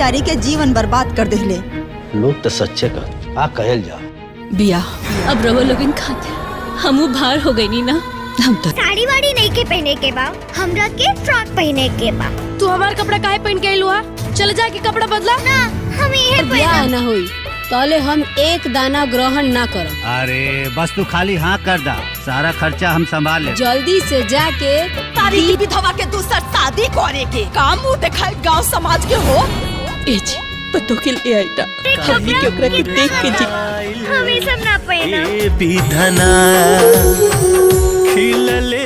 बेचारी के जीवन बर्बाद कर देले। लोग तो सच्चे का कहल जा बिया अब रवो लोगिन खाते हमू भार हो गई नी ना। हम तो साड़ी वाड़ी नहीं के पहने के बा, हमरा के फ्रॉक पहने के बा। तू हमार कपड़ा काहे पहन के आइलू हा? चल जा के कपड़ा बदला ना हम ये बियाह ना होई ताले हम एक दाना ग्रहण ना करब। अरे बस तू खाली हाँ कर दा, सारा खर्चा हम संभाल ले। जल्दी से जाके तारी की विधवा के दूसर शादी करे के काम मुँह दिखाए गांव समाज के हो। एज पतो के लिए आईटा खाली के ओकरा के देख के जी हमें सब ना पहना।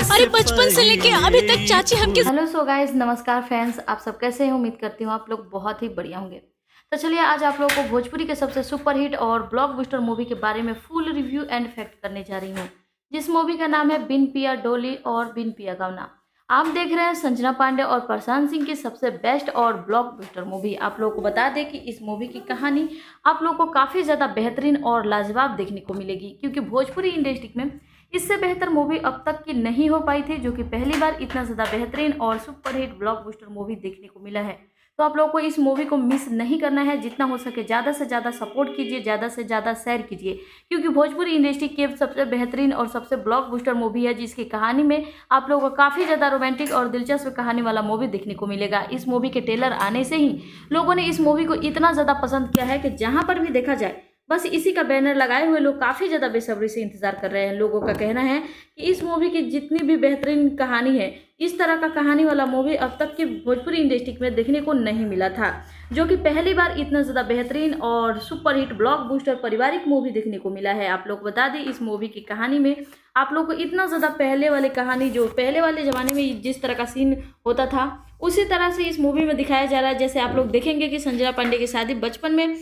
अरे बचपन से लेके अभी तक चाची हमके। हेलो सो गाइस, नमस्कार फ्रेंड्स, आप सब कैसे हैं? उम्मीद करती हूँ आप लोग बहुत ही बढ़िया होंगे। तो चलिए आज आप लोगों को भोजपुरी के सबसे सुपरहिट और ब्लॉकबस्टर मूवी के बारे में फुल रिव्यू एंड फैक्ट करने जा रही हूँ, जिस मूवी का नाम है बिन पिया डोली और बिन पिया गवना। आप देख रहे हैं संजना पांडे और प्रशांत सिंह की सबसे बेस्ट और ब्लॉकबस्टर मूवी। आप लोगों को बता दें कि इस मूवी की कहानी आप लोगों को काफ़ी ज़्यादा बेहतरीन और लाजवाब देखने को मिलेगी, क्योंकि भोजपुरी इंडस्ट्री में इससे बेहतर मूवी अब तक की नहीं हो पाई थी, जो कि पहली बार इतना ज़्यादा बेहतरीन और सुपरहिट ब्लॉकबस्टर मूवी देखने को मिला है। तो आप लोगों को इस मूवी को मिस नहीं करना है, जितना हो सके ज़्यादा से ज़्यादा सपोर्ट कीजिए, ज़्यादा से ज़्यादा शेयर कीजिए, क्योंकि भोजपुरी इंडस्ट्री की सबसे बेहतरीन और सबसे ब्लॉकबस्टर मूवी है, जिसकी कहानी में आप लोगों को काफ़ी ज़्यादा रोमांटिक और दिलचस्प कहानी वाला मूवी देखने को मिलेगा। इस मूवी के ट्रेलर आने से ही लोगों ने इस मूवी को इतना ज़्यादा पसंद किया है कि जहाँ पर भी देखा जाए बस इसी का बैनर लगाए हुए लोग काफ़ी ज़्यादा बेसब्री से इंतजार कर रहे हैं। लोगों का कहना है कि इस मूवी की जितनी भी बेहतरीन कहानी है, इस तरह का कहानी वाला मूवी अब तक की भोजपुरी इंडस्ट्री में देखने को नहीं मिला था, जो कि पहली बार इतना ज़्यादा बेहतरीन और सुपरहिट ब्लॉकबस्टर पारिवारिक मूवी देखने को मिला है। आप लोग बता दें, इस मूवी की कहानी में आप लोग को इतना ज़्यादा पहले वाली कहानी, जो पहले वाले ज़माने में जिस तरह का सीन होता था, उसी तरह से इस मूवी में दिखाया जा रहा है। जैसे आप लोग देखेंगे कि संजना पांडे की शादी बचपन में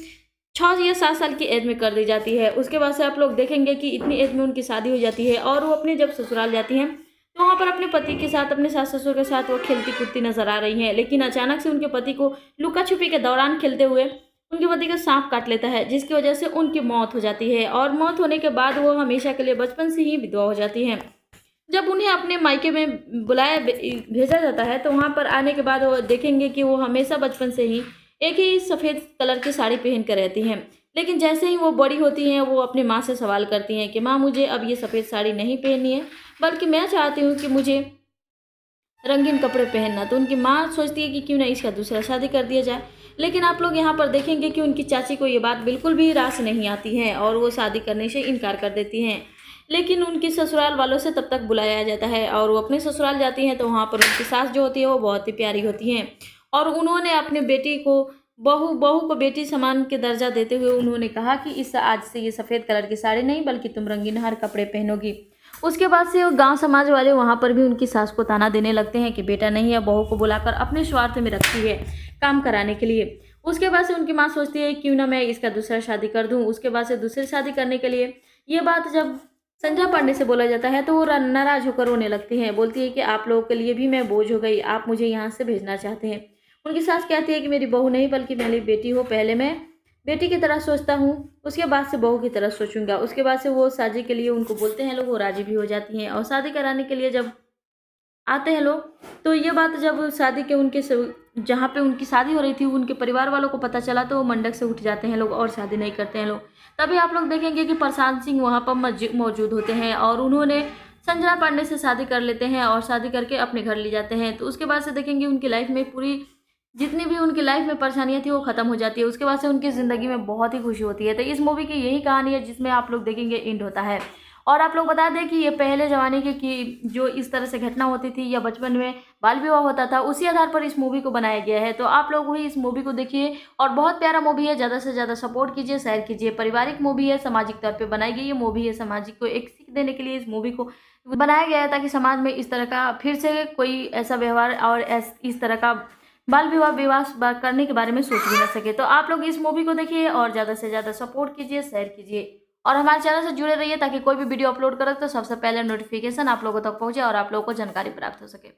6 या 7 साल की एज में कर दी जाती है। उसके बाद से आप लोग देखेंगे कि इतनी एज में उनकी शादी हो जाती है और वो अपने जब ससुराल जाती हैं तो वहाँ पर अपने पति के साथ, अपने सास ससुर के साथ वो खेलती कूदती नजर आ रही हैं। लेकिन अचानक से उनके पति को लुका छुपी के दौरान खेलते हुए उनके पति का सांप काट लेता है, जिसकी वजह से उनकी मौत हो जाती है। और मौत होने के बाद वो हमेशा के लिए बचपन से ही विधवा हो जाती हैं। जब उन्हें अपने मायके में बुलाया भेजा जाता है तो वहाँ पर आने के बाद वो देखेंगे कि वो हमेशा बचपन से ही एक ही सफ़ेद कलर की साड़ी पहन कर रहती हैं। लेकिन जैसे ही वो बड़ी होती हैं, वो अपनी माँ से सवाल करती हैं कि माँ, मुझे अब ये सफ़ेद साड़ी नहीं पहननी है, बल्कि मैं चाहती हूँ कि मुझे रंगीन कपड़े पहनना। तो उनकी माँ सोचती है कि क्यों ना इसका दूसरा शादी कर दिया जाए। लेकिन आप लोग यहाँ पर देखेंगे कि उनकी चाची को ये बात बिल्कुल भी रास नहीं आती है और वो शादी करने से इनकार कर देती हैं। लेकिन उनकी ससुराल वालों से तब तक बुलाया जाता है और वो अपने ससुराल जाती हैं तो वहाँ पर उनकी सास जो होती है वो बहुत ही प्यारी होती हैं और उन्होंने अपने बेटी को बहू को बेटी समान के दर्जा देते हुए उन्होंने कहा कि इस आज से ये सफ़ेद कलर की साड़ी नहीं, बल्कि तुम रंगीन हर कपड़े पहनोगी। उसके बाद से गांव समाज वाले वहाँ पर भी उनकी सास को ताना देने लगते हैं कि बेटा नहीं है, बहू को बुलाकर अपने स्वार्थ में रखती है काम कराने के लिए। उसके बाद से उनकी माँ सोचती है क्यों ना मैं इसका दूसरा शादी कर दूँ। उसके बाद से दूसरी शादी करने के लिए ये बात जब संजना पांडे से बोला जाता है तो वो नाराज होकर रोने लगती हैं। बोलती है कि आप लोगों के लिए भी मैं बोझ हो गई, आप मुझे यहाँ से भेजना चाहते हैं। उनकी सास कहती है कि मेरी बहू नहीं बल्कि मेरी बेटी हो, पहले मैं बेटी की तरह सोचता हूँ, उसके बाद से बहू की तरह सोचूंगा। उसके बाद से वो शादी के लिए उनको बोलते हैं लोग, वो राजी भी हो जाती हैं। और शादी कराने के लिए जब आते हैं लोग तो ये बात जब शादी के उनके जहाँ पे उनकी शादी हो रही थी उनके परिवार वालों को पता चला तो वो मंडक से उठ जाते हैं लोग और शादी नहीं करते हैं लोग। तभी आप लोग देखेंगे कि प्रशांत सिंह वहाँ पर मौजूद होते हैं और उन्होंने संजना पांडे से शादी कर लेते हैं और शादी करके अपने घर ले जाते हैं। तो उसके बाद से देखेंगे उनकी लाइफ में पूरी जितनी भी उनकी लाइफ में परेशानियां थी वो खत्म हो जाती है। उसके बाद से उनकी ज़िंदगी में बहुत ही खुशी होती है। तो इस मूवी की यही कहानी है जिसमें आप लोग देखेंगे एंड होता है। और आप लोग बता दें कि ये पहले ज़माने की जो इस तरह से घटना होती थी या बचपन में बाल विवाह होता था, उसी आधार पर इस मूवी को बनाया गया है। तो आप लोग भी इस मूवी को देखिए और बहुत प्यारा मूवी है, ज़्यादा से ज़्यादा सपोर्ट कीजिए, शेयर कीजिए। पारिवारिक मूवी है, सामाजिक तौर पर बनाई गई ये मूवी है। सामाजिक को एक सीख देने के लिए इस मूवी को बनाया गया है ताकि समाज में इस तरह का फिर से कोई ऐसा व्यवहार और इस तरह का बाल विवाह करने के बारे में सोच भी ना सके। तो आप लोग इस मूवी को देखिए और ज़्यादा से ज़्यादा सपोर्ट कीजिए, शेयर कीजिए और हमारे चैनल से जुड़े रहिए ताकि कोई भी वीडियो अपलोड करें तो सबसे पहले नोटिफिकेशन आप लोगों तक पहुंचे और आप लोगों को जानकारी प्राप्त हो सके।